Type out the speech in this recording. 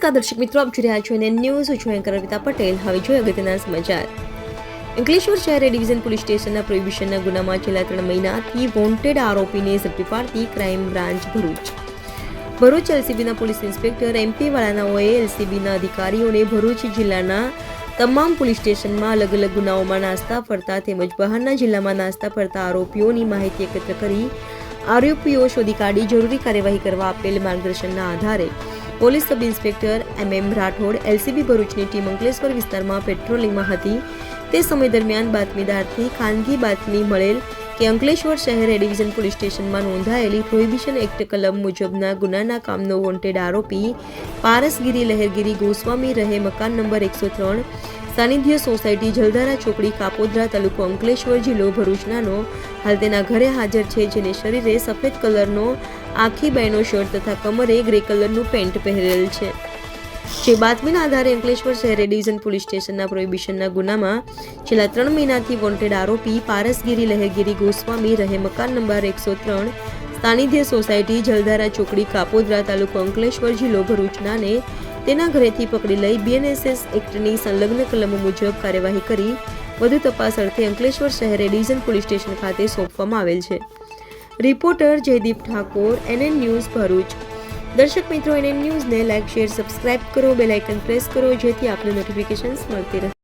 નમસ્કાર દર્શક મિત્રો, આપ જોઈ રહ્યા છો એનએન ન્યૂઝ. હું છું એન્કર અર્પિતા પટેલ. હવે જોઈએ અગત્યના સમાચાર. અંકલેશ્વર શહેર ડિવિઝન પોલીસ સ્ટેશનના પ્રોહિબિશનના ગુનામાં છેલ્લા 3 મહિનાથી વોન્ટેડ આરોપીને ઝડપી પાડતી ક્રાઇમ બ્રાન્ચ ભરૂચ એલસીબીના પોલીસ ઇન્સ્પેક્ટર એમપી વાળાનાઓએ એલસીબીના અધિકારીઓને ભરૂચ જિલ્લાના તમામ પોલીસ સ્ટેશનમાં અલગ અલગ ગુનાઓમાં નાસ્તા ફરતા તેમજ બહારના જિલ્લામાં નાસ્તા ફરતા આરોપીઓની માહિતી એકત્ર કરી આરોપીઓ શોધી કાઢી જરૂરી કાર્યવાહી કરવા આપેલ માર્ગદર્શનના આધારે police sub inspector M Rathod LCB ભરૂચની ટીમ અંકલેશ્વર વિસ્તારમાં પેટ્રોલિંગમાં હતી. તે સમય દરમિયાન બાતમીદારથી ખાનગી બાતમી મળેલ કે અંકલેશ્વર શહેર એ ડિવિઝન પોલીસ સ્ટેશનમાં નોંધાયેલી પ્રોહિબિશન એક્ટ કલમ મુજબના ગુનાના કામનો વોન્ટેડ આરોપી પારસગીરી લહેરગીરી ગોસ્વામી રહે મકાન નંબર 103 સાનિધ્ય સોસાયટી જલધારા ચોકડી કાપોદ્રા તાલુકો અંકલેશ્વર જિલ્લો ભરૂચનાનો હાલ તેના ઘરે હાજર છે, જેને શરીરે સફેદ કલરનો આખી બાયનો શર્ટ તથા કમરે ગ્રે કલરનું પેન્ટ પહેરેલ છે. જે બાતમીના આધારે અંકલેશ્વર શહેર ડિવિઝન પોલીસ સ્ટેશનના પ્રોહિબિશનના ગુનામાં છેલ્લા 3 મહિનાથી વોન્ટેડ આરોપી પારસગીરી લહેરગીરી ગોસ્વામી રહે મકાન નંબર 103 સાનિધ્ય સોસાયટી જલધારા ચોકડી કાપોદ્રા તાલુકો અંકલેશ્વર જિલ્લો ભરૂચનાને તેના ઘરેથી પકડી લઈ બીએનએસએસ એક્ટની સંલગ્ન કલમો મુજબ કાર્યવાહી કરી વધુ તપાસ અર્થે અંકલેશ્વર શહેર ડિવિઝન પોલીસ સ્ટેશન ખાતે સોંપવામાં આવેલ છે. Reporter Jaydeep Thakor, NN news Bharuch. દર્શક મિત્રો, એનએન ન્યૂઝને લાઇક, શેર, સબસ્ક્રાઇબ કરો, બેલ આઇકન પ્રેસ કરો જેથી આપને નોટિફિકેશન્સ મળતી રહે.